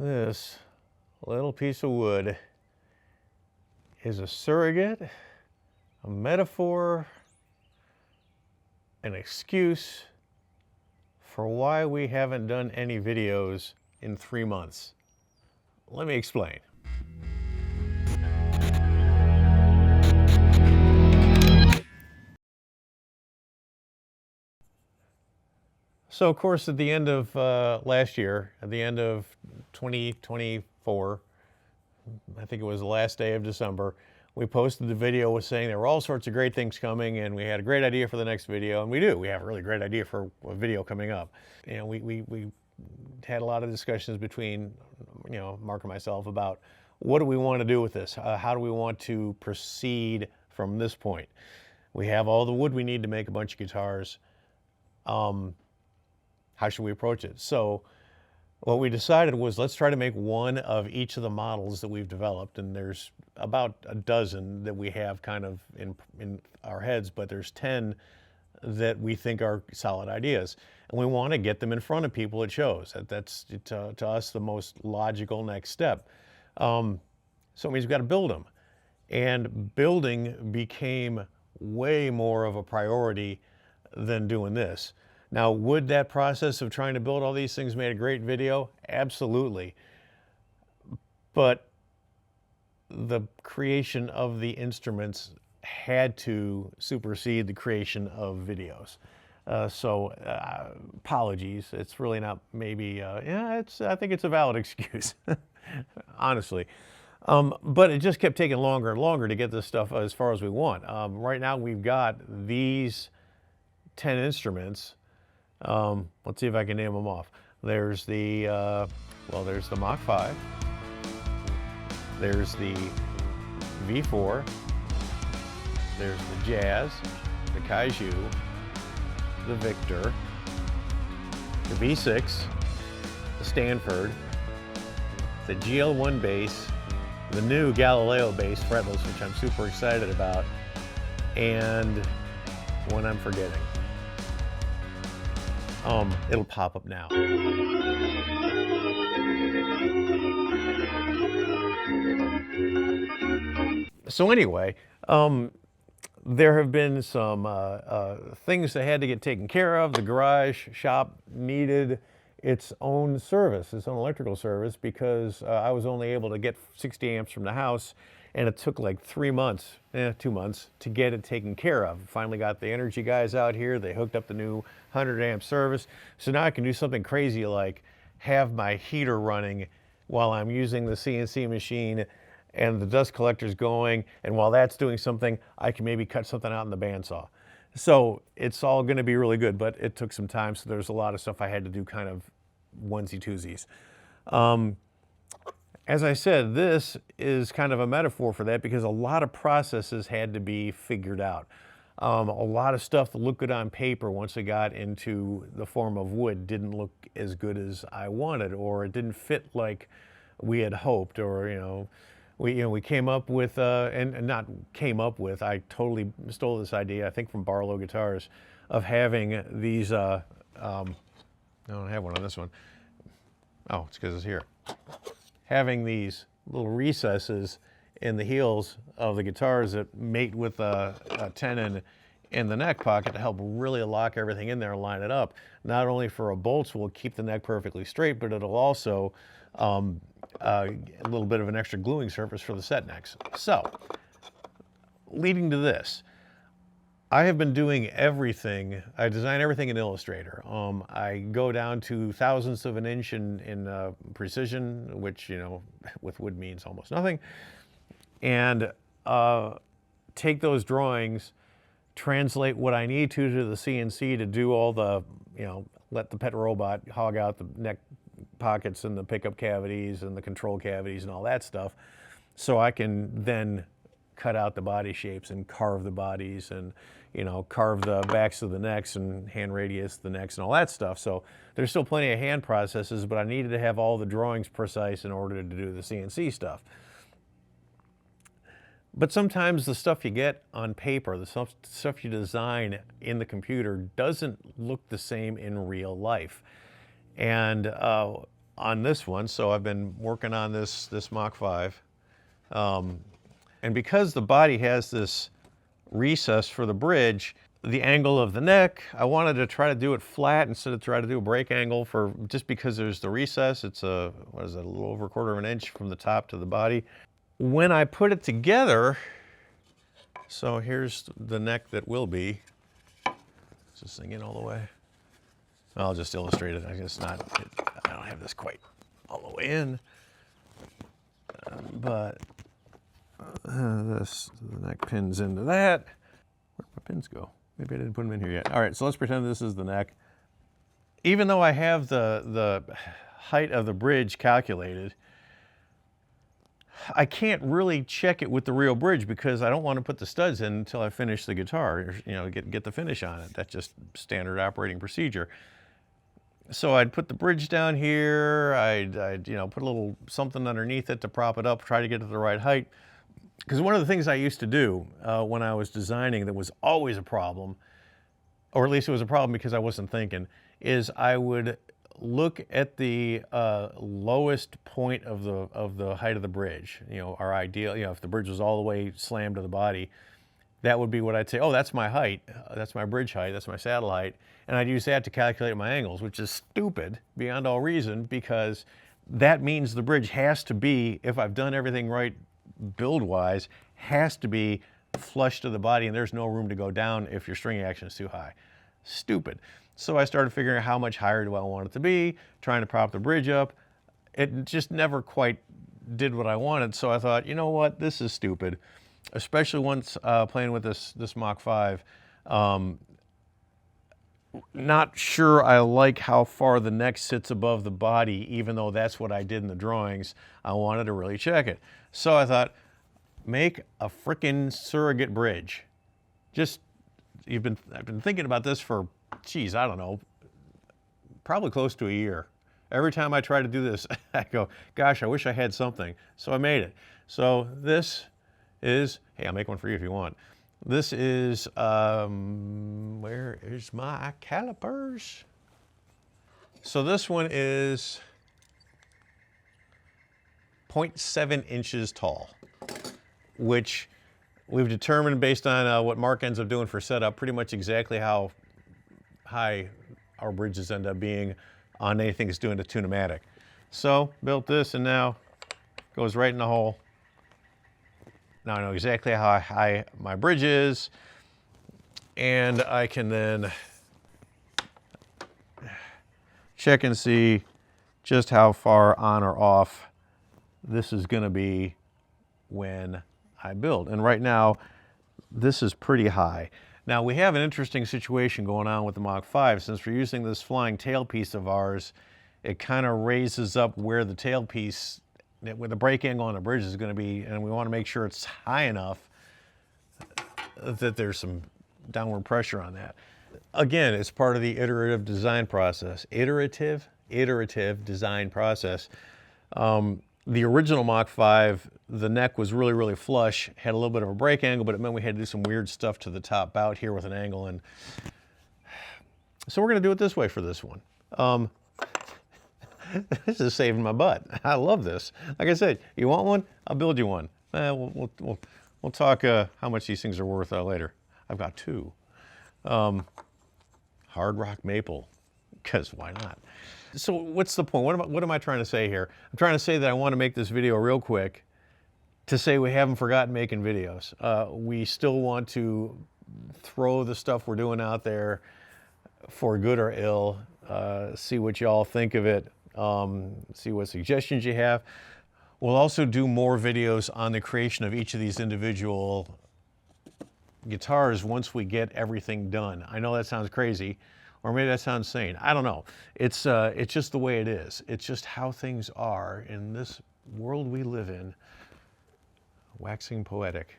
This little piece of wood is a surrogate, a metaphor, an excuse for why we haven't done any videos in 3 months. Let me explain. So, of course, at the end of last year, at the end of 2024, I think it was the last day of December, we posted the video with saying there were all sorts of great things coming, and we had a great idea for the next video, and we do. We have a really great idea for a video coming up. And we had a lot of discussions between, Mark and myself about what do we want to do with this? How do we want to proceed from this point? We have all the wood we need to make a bunch of guitars. How should we approach it? So what we decided was let's try to make one of each of the models that we've developed, and there's about a dozen that we have kind of in our heads, but there's 10 that we think are solid ideas. And we want to get them in front of people at shows. That's to us the most logical next step. So it means we've got to build them. And building became way more of a priority than doing this. Now, would that process of trying to build all these things made a great video? Absolutely. But the creation of the instruments had to supersede the creation of videos. So apologies. It's really not maybe, I think it's a valid excuse, honestly. But it just kept taking longer and longer to get this stuff as far as we want. Right now we've got these 10 instruments. Let's see if I can name them off. There's the, there's the Mach 5. There's the V4. There's the Jazz, the Kaiju, the Victor, the V6, the Stanford, the GL1 bass, the new Galileo bass fretless, which I'm super excited about, and one I'm forgetting. It'll pop up now. So anyway, there have been some things that had to get taken care of. The garage shop needed its own service, its own electrical service, because I was only able to get 60 amps from the house, and it took like 2 months to get it taken care of. Finally got the energy guys out here. They hooked up the new 100 amp service. So now I can do something crazy like have my heater running while I'm using the CNC machine and the dust collector's going, and while that's doing something, I can maybe cut something out in the bandsaw. So it's all gonna be really good, but it took some time, so there's a lot of stuff I had to do kind of onesie-twosies. As I said, this is kind of a metaphor for that because a lot of processes had to be figured out. A lot of stuff that looked good on paper once it got into the form of wood didn't look as good as I wanted, or it didn't fit like we had hoped, or we came up with, and not came up with, I totally stole this idea, I think from Barlow Guitars, of having these, I don't have one on this one. Oh, it's because it's here. Having these little recesses in the heels of the guitars that mate with a tenon in the neck pocket to help really lock everything in there and line it up. Not only for a bolts will keep the neck perfectly straight, but it'll also a little bit of an extra gluing surface for the set necks. So, leading to this, I have been doing everything. I design everything in Illustrator. I go down to thousandths of an inch in precision, which, with wood means almost nothing, and take those drawings, translate what I need to the CNC to do all the, let the pet robot hog out the neck pockets and the pickup cavities and the control cavities and all that stuff, so I can then cut out the body shapes and carve the bodies and carve the backs of the necks and hand radius the necks and all that stuff. So there's still plenty of hand processes, but I needed to have all the drawings precise in order to do the CNC stuff. But sometimes the stuff you get on paper, the stuff you design in the computer doesn't look the same in real life. And on this one. So I've been working on this Mach 5. And because the body has this recess for the bridge, the angle of the neck, I wanted to try to do it flat instead of try to do a break angle for, just because there's the recess. It's a, what is it, a little over 1/4 of an inch from the top to the body. When I put it together, so here's the neck that will be. Is this thing in all the way? I'll just illustrate it. I guess not. I don't have this quite all the way in, but the neck pins into that. Where'd my pins go? Maybe I didn't put them in here yet. All right, so let's pretend this is the neck. Even though I have the height of the bridge calculated, I can't really check it with the real bridge because I don't want to put the studs in until I finish the guitar, you know, get the finish on it. That's just standard operating procedure. So I'd put the bridge down here, I'd you know, put a little something underneath it to prop it up, try to get it to the right height. Because one of the things I used to do when I was designing that was always a problem, or at least it was a problem because I wasn't thinking, is I would look at the lowest point of the height of the bridge. You know, our ideal, you know, if the bridge was all the way slammed to the body, that would be what I'd say, oh, that's my height, that's my bridge height, that's my saddle height. And I'd use that to calculate my angles, which is stupid beyond all reason, because that means the bridge has to be, if I've done everything right build-wise, has to be flush to the body, and there's no room to go down if your string action is too high. Stupid. So I started figuring out how much higher do I want it to be, trying to prop the bridge up. It just never quite did what I wanted, so I thought, you know what, this is stupid. Especially once playing with this Mach 5. Not sure I like how far the neck sits above the body, even though that's what I did in the drawings. I wanted to really check it. So I thought, make a frickin' surrogate bridge. I've been thinking about this for, geez, I don't know, probably close to a year. Every time I try to do this, I go, gosh, I wish I had something. So I made it. So this is, hey, I'll make one for you if you want. This is, where is my calipers? So this one is 0.7 inches tall, which we've determined based on what Mark ends up doing for setup, pretty much exactly how high our bridges end up being on anything that's doing a tune-o-matic. So built this, and now goes right in the hole. Now I know exactly how high my bridge is, and I can then check and see just how far on or off this is going to be when I build. And right now, this is pretty high. Now we have an interesting situation going on with the Mach 5. Since we're using this flying tailpiece of ours, it kind of raises up where the tailpiece, where the break angle on the bridge is going to be, and we want to make sure it's high enough that there's some downward pressure on that. Again, it's part of the iterative design process. Iterative design process. The original Mach 5, the neck was really, really flush, had a little bit of a break angle, but it meant we had to do some weird stuff to the top bout here with an angle. And so we're going to do it this way for this one. This is saving my butt. I love this. Like I said, you want one? I'll build you one. We'll talk how much these things are worth later. I've got two. Hard rock maple, because why not? So what's the point? What am I trying to say here? I'm trying to say that I want to make this video real quick to say we haven't forgotten making videos. We still want to throw the stuff we're doing out there for good or ill, see what y'all think of it, see what suggestions you have. We'll also do more videos on the creation of each of these individual guitars once we get everything done. I know that sounds crazy, or maybe that sounds sane. I don't know. It's just the way it is. It's just how things are in this world we live in. Waxing poetic.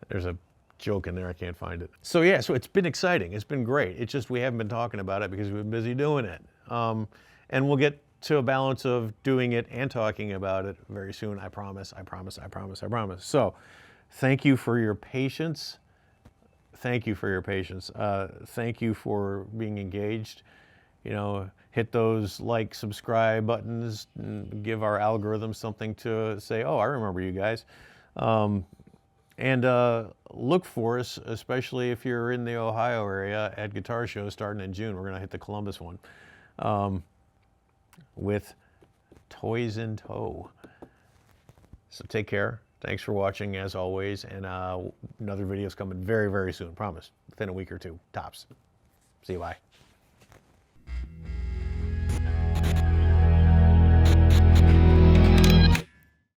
There's a joke in there, I can't find it. So yeah, so it's been exciting. It's been great. It's just we haven't been talking about it because we've been busy doing it. And we'll get to a balance of doing it and talking about it very soon. I promise, I promise, I promise, I promise. So thank you for your patience. Thank you for your patience. Thank you for being engaged you know, hit those like, subscribe buttons, and give our algorithm something to say, oh, I remember you guys. And look for us, especially if you're in the Ohio area, at Guitar Show starting in June. We're going to hit the Columbus one with Toys in Tow. So take care. Thanks for watching, as always. And another video is coming very, very soon. Promise. Within a week or two, tops. See you. Bye.